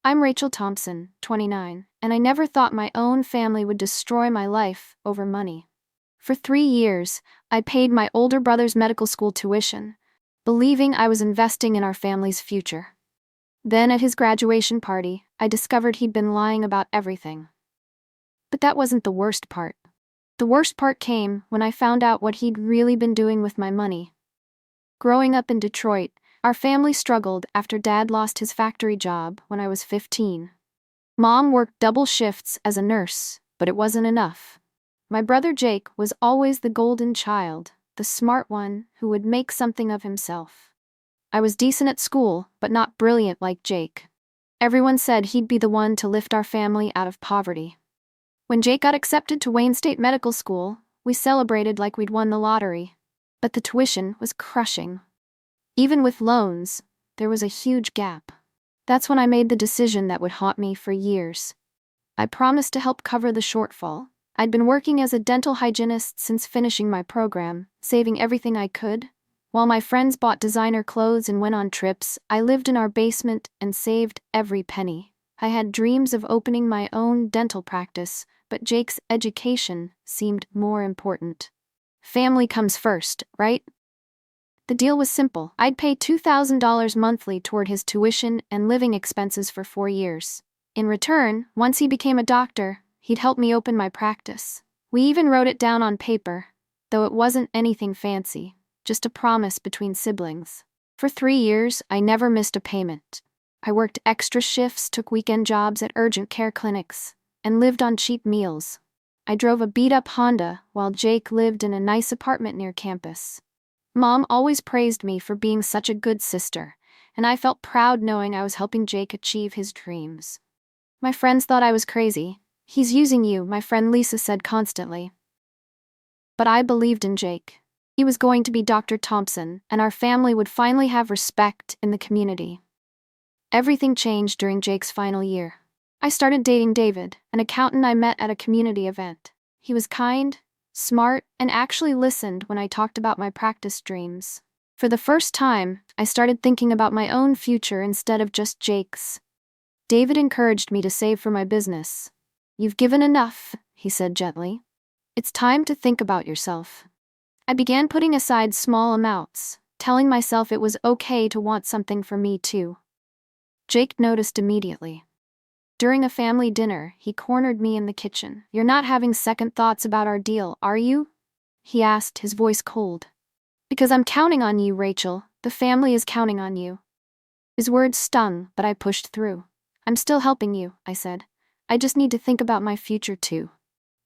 I'm Rachel Thompson, 29, and I never thought my own family would destroy my life over money. For 3 years, I paid my older brother's medical school tuition, believing I was investing in our family's future. Then at his graduation party, I discovered he'd been lying about everything. But that wasn't the worst part. The worst part came when I found out what he'd really been doing with my money. Growing up in Detroit, our family struggled after Dad lost his factory job when I was 15. Mom worked double shifts as a nurse, but it wasn't enough. My brother Jake was always the golden child, the smart one who would make something of himself. I was decent at school, but not brilliant like Jake. Everyone said he'd be the one to lift our family out of poverty. When Jake got accepted to Wayne State Medical School, we celebrated like we'd won the lottery. But the tuition was crushing. Even with loans, there was a huge gap. That's when I made the decision that would haunt me for years. I promised to help cover the shortfall. I'd been working as a dental hygienist since finishing my program, saving everything I could. While my friends bought designer clothes and went on trips, I lived in our basement and saved every penny. I had dreams of opening my own dental practice, but Jake's education seemed more important. Family comes first, right? The deal was simple. I'd pay $2,000 monthly toward his tuition and living expenses for 4 years. In return, once he became a doctor, he'd help me open my practice. We even wrote it down on paper, though it wasn't anything fancy, just a promise between siblings. For 3 years, I never missed a payment. I worked extra shifts, took weekend jobs at urgent care clinics, and lived on cheap meals. I drove a beat-up Honda while Jake lived in a nice apartment near campus. Mom always praised me for being such a good sister, and I felt proud knowing I was helping Jake achieve his dreams. My friends thought I was crazy. "He's using you," my friend Lisa said constantly. But I believed in Jake. He was going to be Dr. Thompson, and our family would finally have respect in the community. Everything changed during Jake's final year. I started dating David, an accountant I met at a community event. He was kind, smart, and actually listened when I talked about my practice dreams. For the first time, I started thinking about my own future instead of just Jake's. David encouraged me to save for my business. "You've given enough," he said gently. "It's time to think about yourself." I began putting aside small amounts, telling myself it was okay to want something for me too. Jake noticed immediately. During a family dinner, he cornered me in the kitchen. "You're not having second thoughts about our deal, are you?" he asked, his voice cold. "Because I'm counting on you, Rachel. The family is counting on you." His words stung, but I pushed through. "I'm still helping you," I said. "I just need to think about my future too."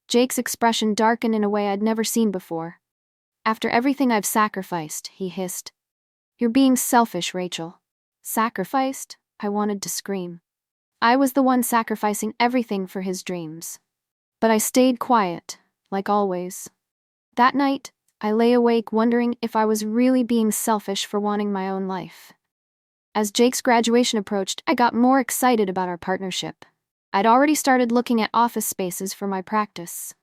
Jake's expression darkened in a way I'd never seen before. "After everything I've sacrificed," he hissed. "You're being selfish, Rachel." Sacrificed? I wanted to scream. I was the one sacrificing everything for his dreams. But I stayed quiet, like always. That night, I lay awake wondering if I was really being selfish for wanting my own life. As Jake's graduation approached, I got more excited about our partnership. I'd already started looking at office spaces for my practice.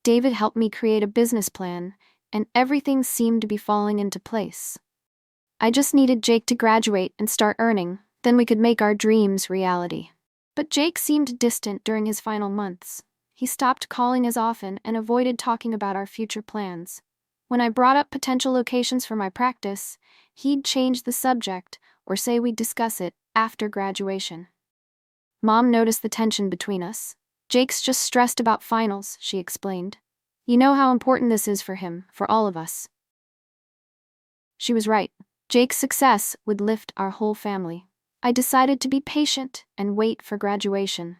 David helped me create a business plan, and everything seemed to be falling into place. I just needed Jake to graduate and start earning, then we could make our dreams reality. But Jake seemed distant during his final months. He stopped calling as often and avoided talking about our future plans. When I brought up potential locations for my practice, he'd change the subject or say we'd discuss it after graduation. Mom noticed the tension between us. "Jake's just stressed about finals," she explained. "You know how important this is for him, for all of us." She was right. Jake's success would lift our whole family. I decided to be patient and wait for graduation.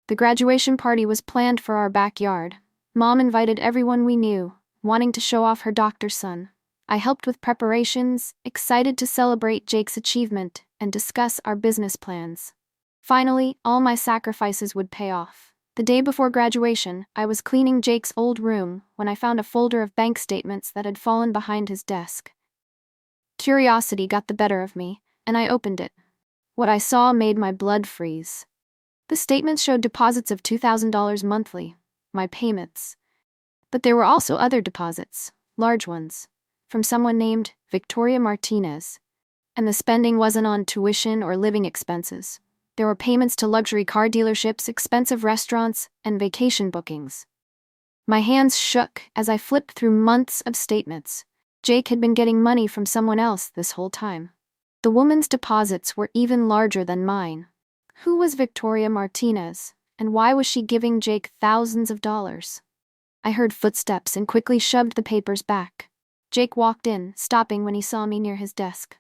The graduation party was planned for our backyard. Mom invited everyone we knew, wanting to show off her doctor's son. I helped with preparations, excited to celebrate Jake's achievement and discuss our business plans. Finally, all my sacrifices would pay off. The day before graduation, I was cleaning Jake's old room when I found a folder of bank statements that had fallen behind his desk. Curiosity got the better of me, and I opened it. What I saw made my blood freeze. The statements showed deposits of $2,000 monthly, my payments. But there were also other deposits, large ones, from someone named Victoria Martinez. And the spending wasn't on tuition or living expenses. There were payments to luxury car dealerships, expensive restaurants, and vacation bookings. My hands shook as I flipped through months of statements. Jake had been getting money from someone else this whole time. The woman's deposits were even larger than mine. Who was Victoria Martinez, and why was she giving Jake thousands of dollars? I heard footsteps and quickly shoved the papers back. Jake walked in, stopping when he saw me near his desk.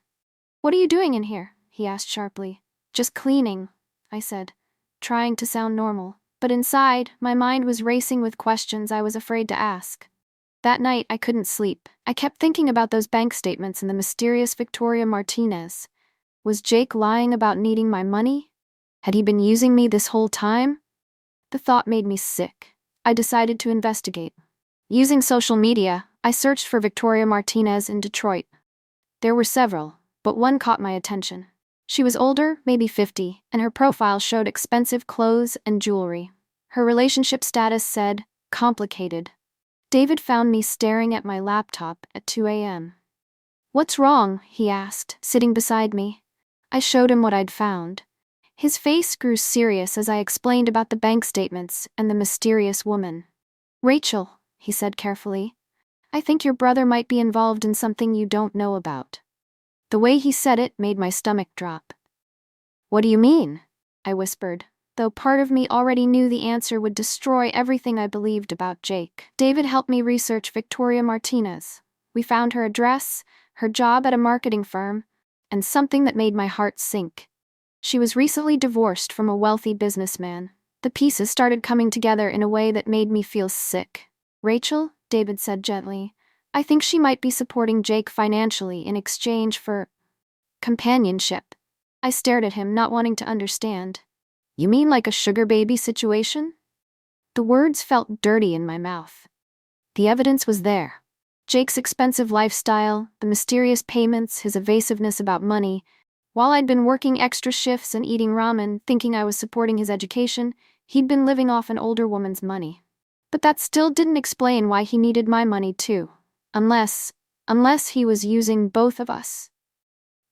"What are you doing in here?" he asked sharply. "Just cleaning," I said, trying to sound normal, but inside, my mind was racing with questions I was afraid to ask. That night, I couldn't sleep. I kept thinking about those bank statements and the mysterious Victoria Martinez. Was Jake lying about needing my money? Had he been using me this whole time? The thought made me sick. I decided to investigate. Using social media, I searched for Victoria Martinez in Detroit. There were several, but one caught my attention. She was older, maybe 50, and her profile showed expensive clothes and jewelry. Her relationship status said, complicated. David found me staring at my laptop at 2 a.m. "What's wrong?" he asked, sitting beside me. I showed him what I'd found. His face grew serious as I explained about the bank statements and the mysterious woman. "Rachel," he said carefully, "I think your brother might be involved in something you don't know about." The way he said it made my stomach drop. "What do you mean?" I whispered, though part of me already knew the answer would destroy everything I believed about Jake. David helped me research Victoria Martinez. We found her address, her job at a marketing firm, and something that made my heart sink. She was recently divorced from a wealthy businessman. The pieces started coming together in a way that made me feel sick. "Rachel," David said gently, "I think she might be supporting Jake financially in exchange for companionship." I stared at him, not wanting to understand. "You mean like a sugar baby situation?" The words felt dirty in my mouth. The evidence was there. Jake's expensive lifestyle, the mysterious payments, his evasiveness about money. While I'd been working extra shifts and eating ramen, thinking I was supporting his education, he'd been living off an older woman's money. But that still didn't explain why he needed my money too. Unless he was using both of us.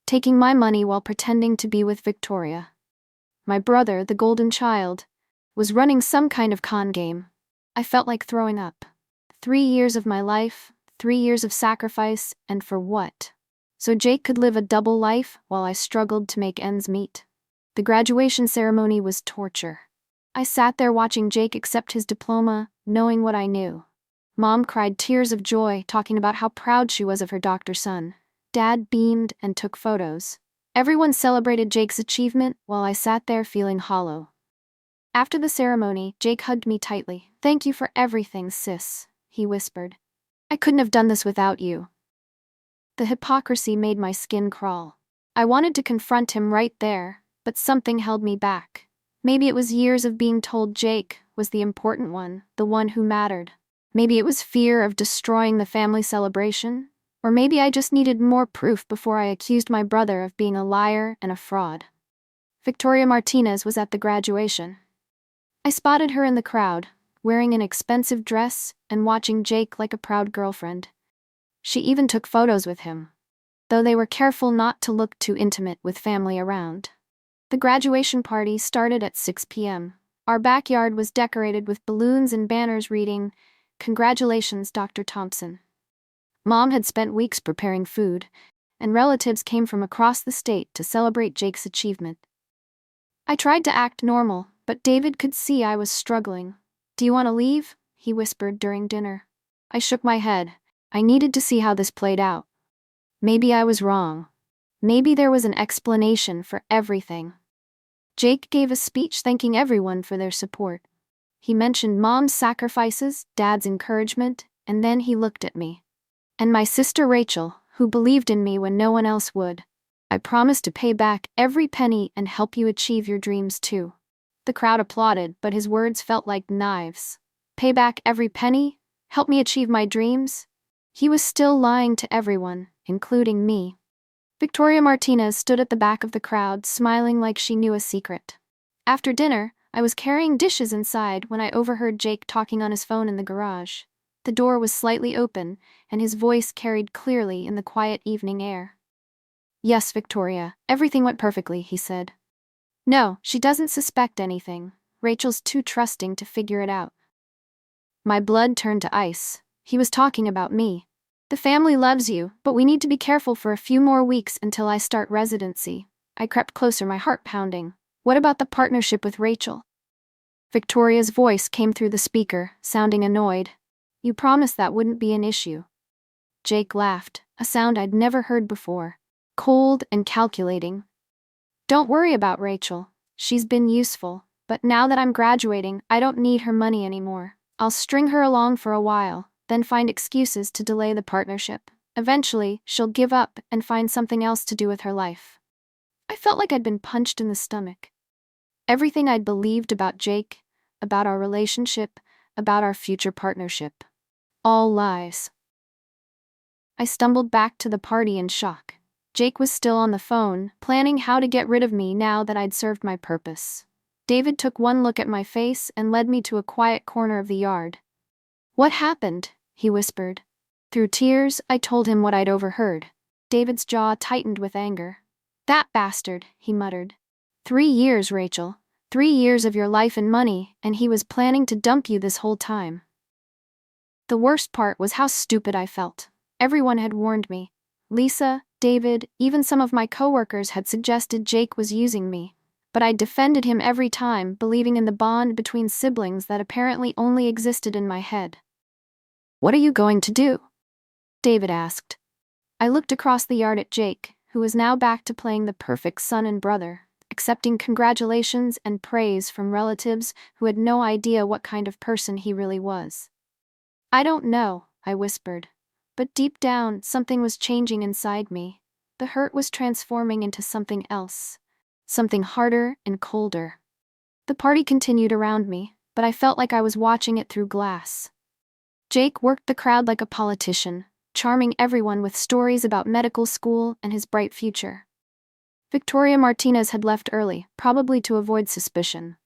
Taking my money while pretending to be with Victoria. My brother, the golden child, was running some kind of con game. I felt like throwing up. 3 years of my life, 3 years of sacrifice, and for what? So Jake could live a double life while I struggled to make ends meet. The graduation ceremony was torture. I sat there watching Jake accept his diploma, knowing what I knew. Mom cried tears of joy, talking about how proud she was of her doctor son. Dad beamed and took photos. Everyone celebrated Jake's achievement while I sat there feeling hollow. After the ceremony, Jake hugged me tightly. "Thank you for everything, sis," he whispered. "I couldn't have done this without you." The hypocrisy made my skin crawl. I wanted to confront him right there, but something held me back. Maybe it was years of being told Jake was the important one, the one who mattered. Maybe it was fear of destroying the family celebration. Or maybe I just needed more proof before I accused my brother of being a liar and a fraud. Victoria Martinez was at the graduation. I spotted her in the crowd, wearing an expensive dress and watching Jake like a proud girlfriend. She even took photos with him, though they were careful not to look too intimate with family around. The graduation party started at 6 p.m. Our backyard was decorated with balloons and banners reading, "Congratulations, Dr. Thompson." Mom had spent weeks preparing food, and relatives came from across the state to celebrate Jake's achievement. I tried to act normal, but David could see I was struggling. "Do you want to leave?" he whispered during dinner. I shook my head. I needed to see how this played out. Maybe I was wrong. Maybe there was an explanation for everything. Jake gave a speech thanking everyone for their support. He mentioned Mom's sacrifices, Dad's encouragement, and then he looked at me. "And my sister Rachel, who believed in me when no one else would. I promise to pay back every penny and help you achieve your dreams too." The crowd applauded, but his words felt like knives. Pay back every penny? Help me achieve my dreams? He was still lying to everyone, including me. Victoria Martinez stood at the back of the crowd, smiling like she knew a secret. After dinner, I was carrying dishes inside when I overheard Jake talking on his phone in the garage. The door was slightly open, and his voice carried clearly in the quiet evening air. "Yes, Victoria, everything went perfectly," he said. No, she doesn't suspect anything. Rachel's too trusting to figure it out. My blood turned to ice. He was talking about me. The family loves you, but we need to be careful for a few more weeks until I start residency. I crept closer, my heart pounding. What about the partnership with Rachel? Victoria's voice came through the speaker, sounding annoyed. You promised that wouldn't be an issue. Jake laughed, a sound I'd never heard before. Cold and calculating. Don't worry about Rachel. She's been useful, but now that I'm graduating, I don't need her money anymore. I'll string her along for a while, then find excuses to delay the partnership. Eventually, she'll give up and find something else to do with her life. I felt like I'd been punched in the stomach. Everything I'd believed about Jake, about our relationship, about our future partnership. All lies. I stumbled back to the party in shock. Jake was still on the phone, planning how to get rid of me now that I'd served my purpose. David took one look at my face and led me to a quiet corner of the yard. What happened? He whispered. Through tears, I told him what I'd overheard. David's jaw tightened with anger. That bastard, he muttered. 3 years, Rachel. 3 years of your life and money, and he was planning to dump you this whole time. The worst part was how stupid I felt. Everyone had warned me. Lisa, David, even some of my coworkers had suggested Jake was using me. But I defended him every time, believing in the bond between siblings that apparently only existed in my head. What are you going to do? David asked. I looked across the yard at Jake, who was now back to playing the perfect son and brother, accepting congratulations and praise from relatives who had no idea what kind of person he really was. I don't know, I whispered. But deep down, something was changing inside me. The hurt was transforming into something else. Something harder and colder. The party continued around me, but I felt like I was watching it through glass. Jake worked the crowd like a politician, charming everyone with stories about medical school and his bright future. Victoria Martinez had left early, probably to avoid suspicion.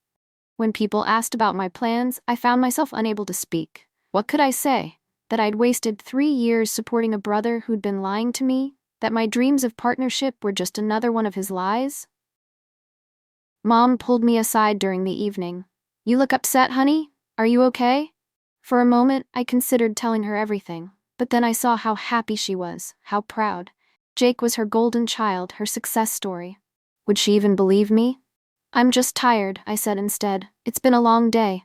When people asked about my plans, I found myself unable to speak. What could I say? That I'd wasted 3 years supporting a brother who'd been lying to me? That my dreams of partnership were just another one of his lies? Mom pulled me aside during the evening. You look upset, honey? Are you okay? For a moment, I considered telling her everything, but then I saw how happy she was, how proud. Jake was her golden child, her success story. Would she even believe me? I'm just tired, I said instead. It's been a long day.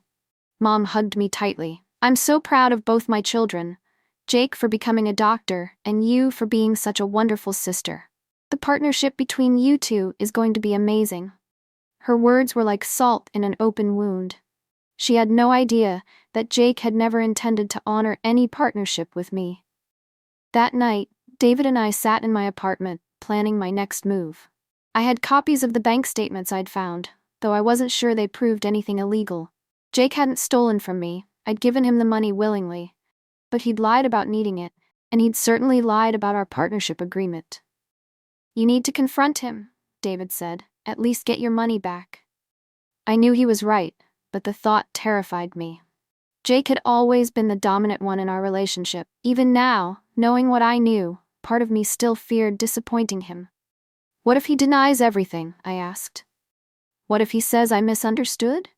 Mom hugged me tightly. I'm so proud of both my children. Jake for becoming a doctor, and you for being such a wonderful sister. The partnership between you two is going to be amazing. Her words were like salt in an open wound. She had no idea that Jake had never intended to honor any partnership with me. That night, David and I sat in my apartment, planning my next move. I had copies of the bank statements I'd found, though I wasn't sure they proved anything illegal. Jake hadn't stolen from me. I'd given him the money willingly. But he'd lied about needing it, and he'd certainly lied about our partnership agreement. You need to confront him, David said. At least get your money back. I knew he was right, but the thought terrified me. Jake had always been the dominant one in our relationship. Even now, knowing what I knew, part of me still feared disappointing him. What if he denies everything? I asked. What if he says I misunderstood?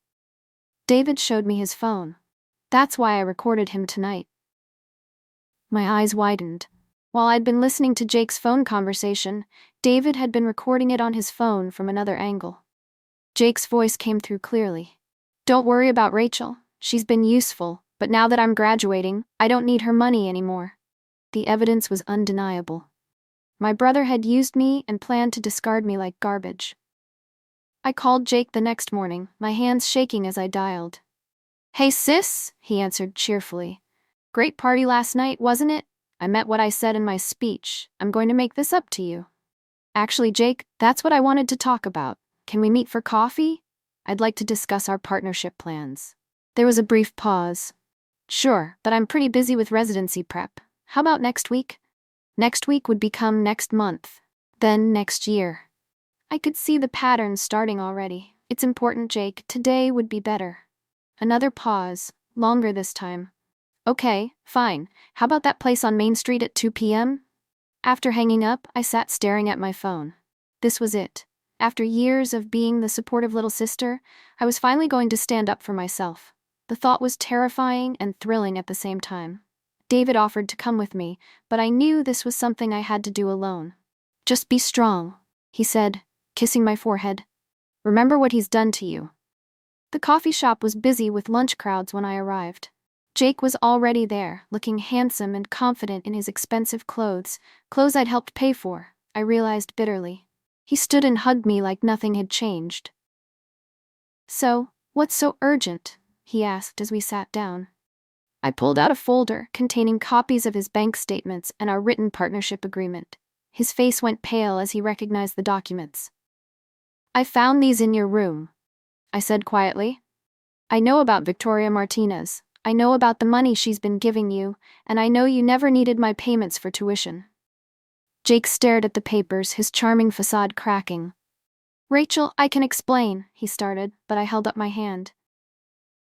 David showed me his phone. That's why I recorded him tonight. My eyes widened. While I'd been listening to Jake's phone conversation, David had been recording it on his phone from another angle. Jake's voice came through clearly. Don't worry about Rachel. She's been useful, but now that I'm graduating, I don't need her money anymore. The evidence was undeniable. My brother had used me and planned to discard me like garbage. I called Jake the next morning, my hands shaking as I dialed. Hey sis, he answered cheerfully. Great party last night, wasn't it? I meant what I said in my speech. I'm going to make this up to you. Actually, Jake, that's what I wanted to talk about. Can we meet for coffee? I'd like to discuss our partnership plans. There was a brief pause. Sure, but I'm pretty busy with residency prep. How about next week? Next week would become next month. Then next year. I could see the pattern starting already. It's important, Jake. Today would be better. Another pause, longer this time. Okay, fine. How about that place on Main Street at 2 p.m.? After hanging up, I sat staring at my phone. This was it. After years of being the supportive little sister, I was finally going to stand up for myself. The thought was terrifying and thrilling at the same time. David offered to come with me, but I knew this was something I had to do alone. "Just be strong," he said, kissing my forehead. "Remember what he's done to you." The coffee shop was busy with lunch crowds when I arrived. Jake was already there, looking handsome and confident in his expensive clothes I'd helped pay for, I realized bitterly. He stood and hugged me like nothing had changed. "So, what's so urgent?" he asked as we sat down. I pulled out a folder containing copies of his bank statements and our written partnership agreement. His face went pale as he recognized the documents. "I found these in your room," I said quietly. "I know about Victoria Martinez. I know about the money she's been giving you, and I know you never needed my payments for tuition." Jake stared at the papers, his charming facade cracking. "Rachel, I can explain," he started, but I held up my hand.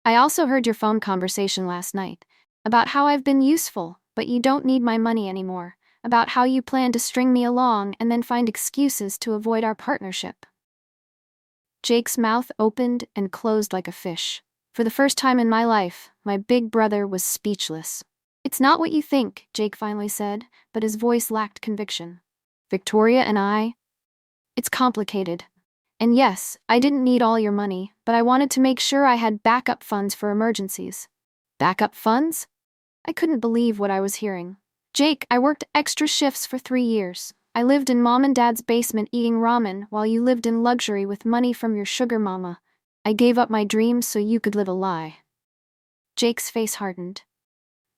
"I also heard your phone conversation last night, about how I've been useful, but you don't need my money anymore, about how you plan to string me along and then find excuses to avoid our partnership." Jake's mouth opened and closed like a fish. For the first time in my life, my big brother was speechless. "It's not what you think," Jake finally said, but his voice lacked conviction. "Victoria and I... It's complicated. And yes, I didn't need all your money, but I wanted to make sure I had backup funds for emergencies." "Backup funds?" I couldn't believe what I was hearing. "Jake, I worked extra shifts for 3 years. I lived in Mom and Dad's basement eating ramen while you lived in luxury with money from your sugar mama. I gave up my dreams so you could live a lie." Jake's face hardened.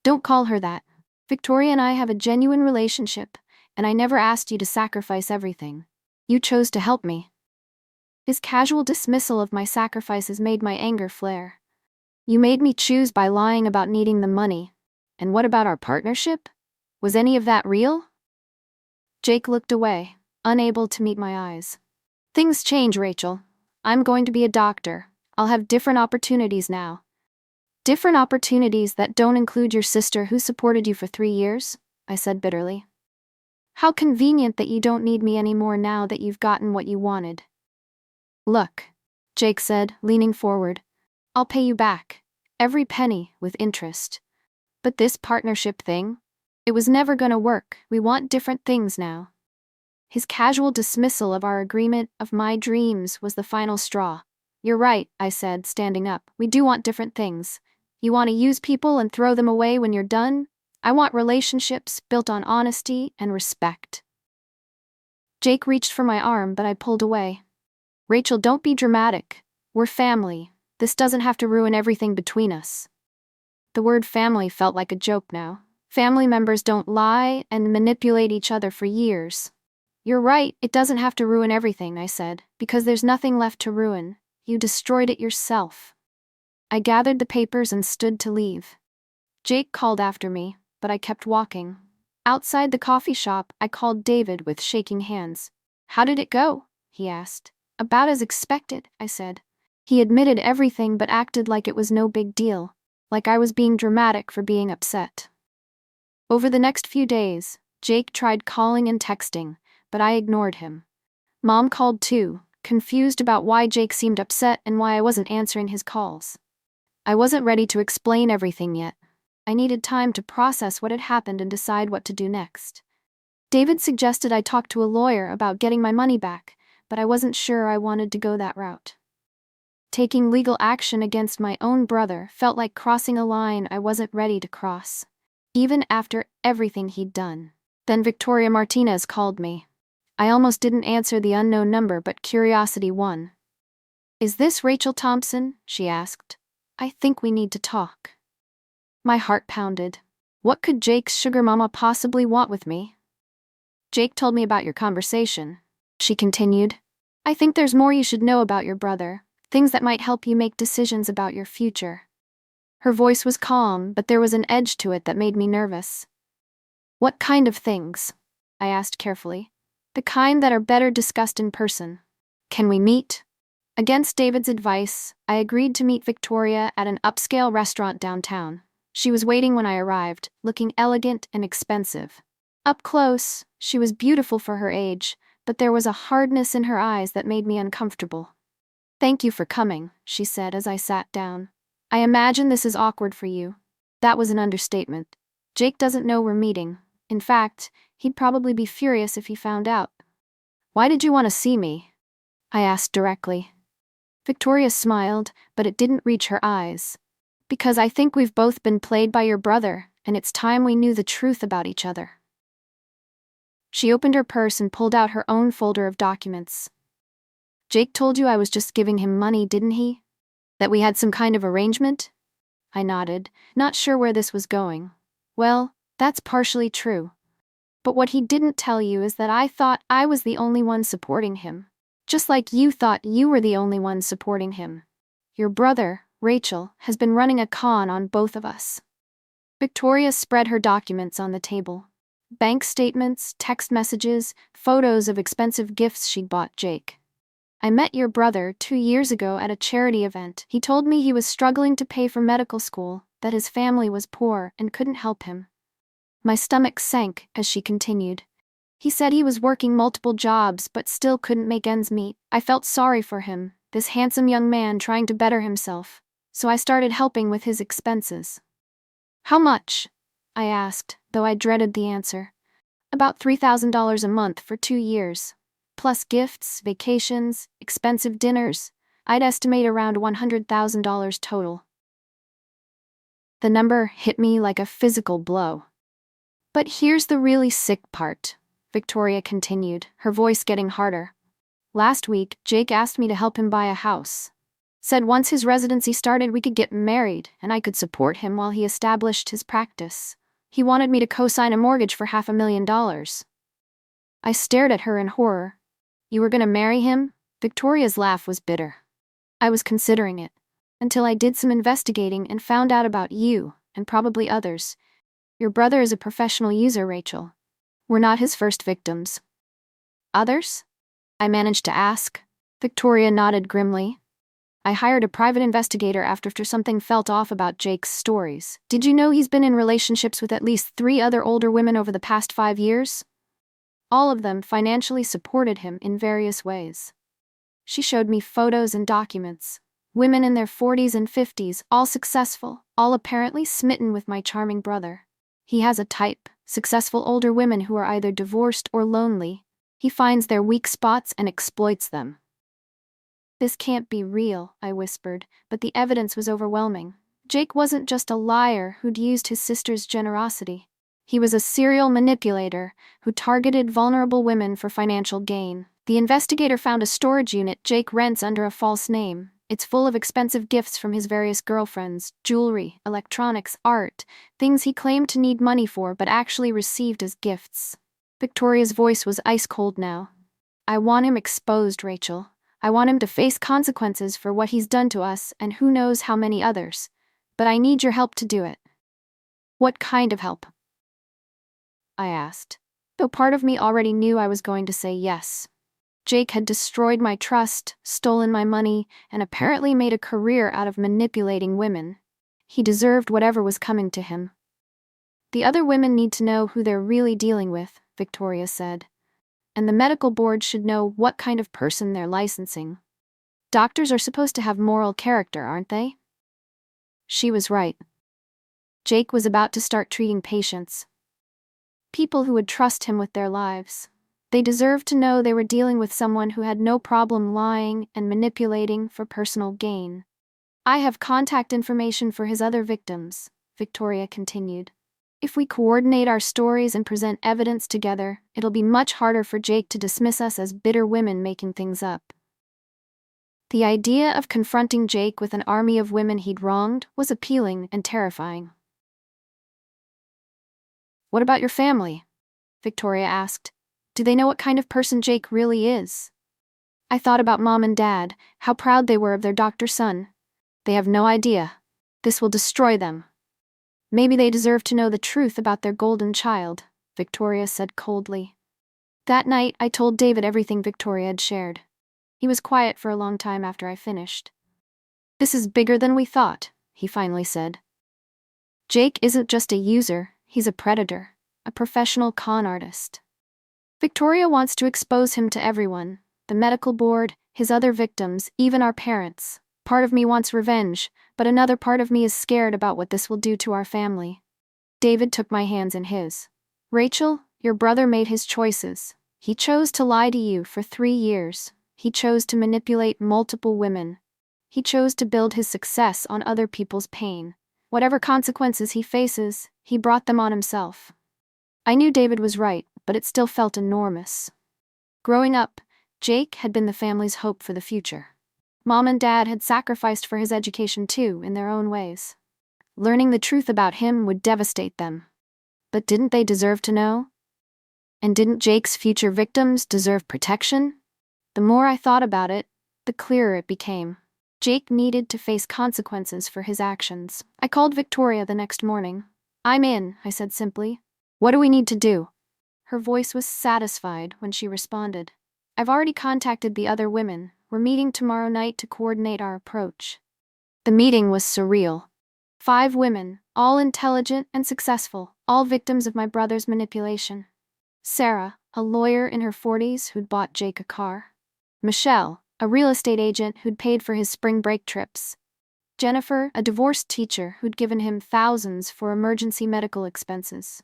"Don't call her that. Victoria and I have a genuine relationship, and I never asked you to sacrifice everything. You chose to help me." His casual dismissal of my sacrifices made my anger flare. "You made me choose by lying about needing the money. And what about our partnership? Was any of that real?" Jake looked away, unable to meet my eyes. "Things change, Rachel. I'm going to be a doctor. I'll have different opportunities now." "Different opportunities that don't include your sister who supported you for 3 years?" I said bitterly. "How convenient that you don't need me anymore now that you've gotten what you wanted." "Look," Jake said, leaning forward, "I'll pay you back. Every penny, with interest. But this partnership thing? It was never gonna work. We want different things now." His casual dismissal of our agreement, of my dreams, was the final straw. "You're right," I said, standing up. "We do want different things. You want to use people and throw them away when you're done? I want relationships built on honesty and respect." Jake reached for my arm, but I pulled away. "Rachel, don't be dramatic. We're family. This doesn't have to ruin everything between us." The word family felt like a joke now. Family members don't lie and manipulate each other for years. "You're right, it doesn't have to ruin everything," I said, "because there's nothing left to ruin. You destroyed it yourself." I gathered the papers and stood to leave. Jake called after me, but I kept walking. Outside the coffee shop, I called David with shaking hands. "How did it go?" he asked. "About as expected," I said. He admitted everything but acted like it was no big deal, like I was being dramatic for being upset. Over the next few days, Jake tried calling and texting, but I ignored him. Mom called too, confused about why Jake seemed upset and why I wasn't answering his calls. I wasn't ready to explain everything yet. I needed time to process what had happened and decide what to do next. David suggested I talk to a lawyer about getting my money back, but I wasn't sure I wanted to go that route. Taking legal action against my own brother felt like crossing a line I wasn't ready to cross, even after everything he'd done. Then Victoria Martinez called me. I almost didn't answer the unknown number, but curiosity won. "Is this Rachel Thompson?" she asked. "I think we need to talk." My heart pounded. What could Jake's sugar mama possibly want with me? "Jake told me about your conversation," she continued. "I think there's more you should know about your brother, things that might help you make decisions about your future." Her voice was calm, but there was an edge to it that made me nervous. "What kind of things?" I asked carefully. "The kind that are better discussed in person. Can we meet?" Against David's advice, I agreed to meet Victoria at an upscale restaurant downtown. She was waiting when I arrived, looking elegant and expensive. Up close, she was beautiful for her age, but there was a hardness in her eyes that made me uncomfortable. "Thank you for coming," she said as I sat down. "I imagine this is awkward for you." That was an understatement. Jake doesn't know we're meeting. In fact, he'd probably be furious if he found out. "Why did you want to see me?" I asked directly. Victoria smiled, but it didn't reach her eyes. "Because I think we've both been played by your brother, and it's time we knew the truth about each other." She opened her purse and pulled out her own folder of documents. "Jake told you I was just giving him money, didn't he? That we had some kind of arrangement?" I nodded, not sure where this was going. "Well, that's partially true. But what he didn't tell you is that I thought I was the only one supporting him. Just like you thought you were the only one supporting him. Your brother, Rachel, has been running a con on both of us." Victoria spread her documents on the table. Bank statements, text messages, photos of expensive gifts she'd bought Jake. "I met your brother 2 years ago at a charity event. He told me he was struggling to pay for medical school, that his family was poor and couldn't help him." My stomach sank as she continued. "He said he was working multiple jobs but still couldn't make ends meet. I felt sorry for him, this handsome young man trying to better himself, so I started helping with his expenses." "How much?" I asked, though I dreaded the answer. "About $3,000 a month for 2 years. Plus gifts, vacations, expensive dinners. I'd estimate around $100,000 total." The number hit me like a physical blow. "But here's the really sick part," Victoria continued, her voice getting harder. "Last week, Jake asked me to help him buy a house. Said once his residency started we could get married and I could support him while he established his practice. He wanted me to co-sign a mortgage for $500,000. I stared at her in horror. "You were gonna marry him?" Victoria's laugh was bitter. "I was considering it. Until I did some investigating and found out about you, and probably others. Your brother is a professional user, Rachel. We're not his first victims." "Others?" I managed to ask. Victoria nodded grimly. "I hired a private investigator after something felt off about Jake's stories. Did you know he's been in relationships with at least 3 other older women over the past 5 years? All of them financially supported him in various ways." She showed me photos and documents. Women in their 40s and 50s, all successful, all apparently smitten with my charming brother. He has a type, successful older women who are either divorced or lonely. He finds their weak spots and exploits them. "This can't be real," I whispered, but the evidence was overwhelming. Jake wasn't just a liar who'd used his sister's generosity. He was a serial manipulator who targeted vulnerable women for financial gain. The investigator found a storage unit Jake rents under a false name. It's full of expensive gifts from his various girlfriends, jewelry, electronics, art, things he claimed to need money for but actually received as gifts. Victoria's voice was ice cold now. "I want him exposed, Rachel. I want him to face consequences for what he's done to us and who knows how many others. But I need your help to do it." "What kind of help?" I asked, though part of me already knew I was going to say yes. Jake had destroyed my trust, stolen my money, and apparently made a career out of manipulating women. He deserved whatever was coming to him. "The other women need to know who they're really dealing with," Victoria said. "And the medical board should know what kind of person they're licensing. Doctors are supposed to have moral character, aren't they?" She was right. Jake was about to start treating patients. People who would trust him with their lives. They deserved to know they were dealing with someone who had no problem lying and manipulating for personal gain. "I have contact information for his other victims," Victoria continued. "If we coordinate our stories and present evidence together, it'll be much harder for Jake to dismiss us as bitter women making things up." The idea of confronting Jake with an army of women he'd wronged was appealing and terrifying. "What about your family?" Victoria asked. "Do they know what kind of person Jake really is?" I thought about Mom and Dad, how proud they were of their doctor son. "They have no idea. This will destroy them." "Maybe they deserve to know the truth about their golden child," Victoria said coldly. That night, I told David everything Victoria had shared. He was quiet for a long time after I finished. "This is bigger than we thought," he finally said. "Jake isn't just a user, he's a predator, a professional con artist." Victoria wants to expose him to everyone, the medical board, his other victims, even our parents. Part of me wants revenge, but another part of me is scared about what this will do to our family. David took my hands in his. Rachel, your brother made his choices. He chose to lie to you for 3 years. He chose to manipulate multiple women. He chose to build his success on other people's pain. Whatever consequences he faces, he brought them on himself. I knew David was right, but it still felt enormous. Growing up, Jake had been the family's hope for the future. Mom and Dad had sacrificed for his education too, in their own ways. Learning the truth about him would devastate them. But didn't they deserve to know? And didn't Jake's future victims deserve protection? The more I thought about it, the clearer it became. Jake needed to face consequences for his actions. I called Victoria the next morning. I'm in, I said simply. What do we need to do? Her voice was satisfied when she responded. I've already contacted the other women. We're meeting tomorrow night to coordinate our approach. The meeting was surreal. 5 women, all intelligent and successful, all victims of my brother's manipulation. Sarah, a lawyer in her 40s who'd bought Jake a car. Michelle, a real estate agent who'd paid for his spring break trips. Jennifer, a divorced teacher who'd given him thousands for emergency medical expenses.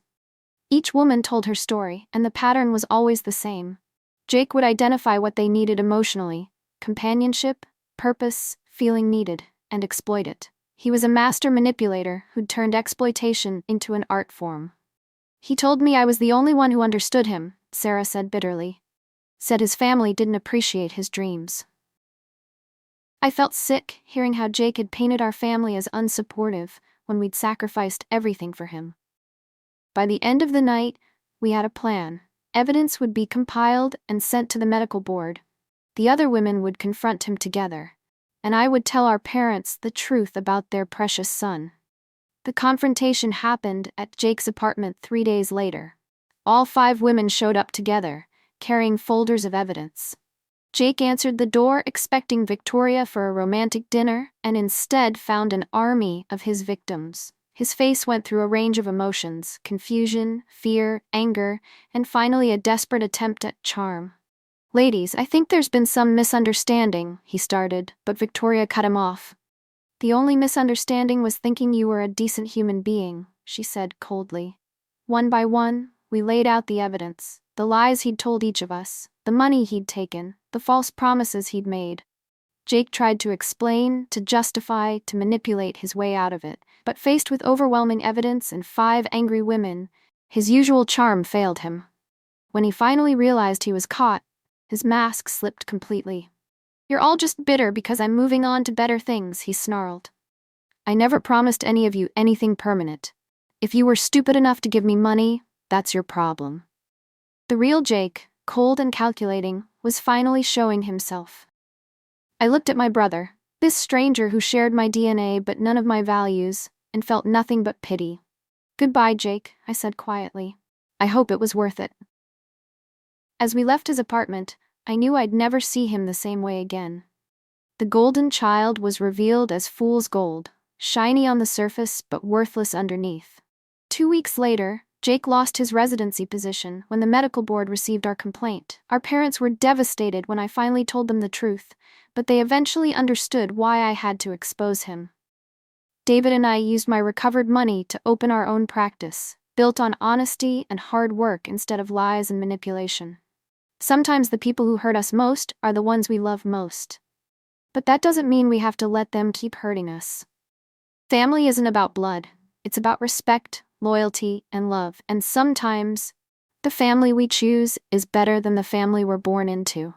Each woman told her story, and the pattern was always the same. Jake would identify what they needed emotionally: companionship, purpose, feeling needed, and exploit it. He was a master manipulator who'd turned exploitation into an art form. He told me I was the only one who understood him, Sarah said bitterly. Said his family didn't appreciate his dreams. I felt sick hearing how Jake had painted our family as unsupportive when we'd sacrificed everything for him. By the end of the night, we had a plan. Evidence would be compiled and sent to the medical board. The other women would confront him together, and I would tell our parents the truth about their precious son. The confrontation happened at Jake's apartment 3 days later. All 5 women showed up together, carrying folders of evidence. Jake answered the door expecting Victoria for a romantic dinner and instead found an army of his victims. His face went through a range of emotions: confusion, fear, anger, and finally a desperate attempt at charm. Ladies, I think there's been some misunderstanding, he started, but Victoria cut him off. The only misunderstanding was thinking you were a decent human being, she said coldly. One by one, we laid out the evidence. The lies he'd told each of us, the money he'd taken, the false promises he'd made. Jake tried to explain, to justify, to manipulate his way out of it, but faced with overwhelming evidence and 5 angry women, his usual charm failed him. When he finally realized he was caught, his mask slipped completely. You're all just bitter because I'm moving on to better things, he snarled. I never promised any of you anything permanent. If you were stupid enough to give me money, that's your problem. The real Jake, cold and calculating, was finally showing himself. I looked at my brother, this stranger who shared my DNA but none of my values, and felt nothing but pity. Goodbye, Jake, I said quietly. I hope it was worth it. As we left his apartment, I knew I'd never see him the same way again. The golden child was revealed as fool's gold, shiny on the surface but worthless underneath. 2 weeks later, Jake lost his residency position when the medical board received our complaint. Our parents were devastated when I finally told them the truth, but they eventually understood why I had to expose him. David and I used my recovered money to open our own practice, built on honesty and hard work instead of lies and manipulation. Sometimes the people who hurt us most are the ones we love most. But that doesn't mean we have to let them keep hurting us. Family isn't about blood. It's about respect, loyalty, and love, and sometimes the family we choose is better than the family we're born into.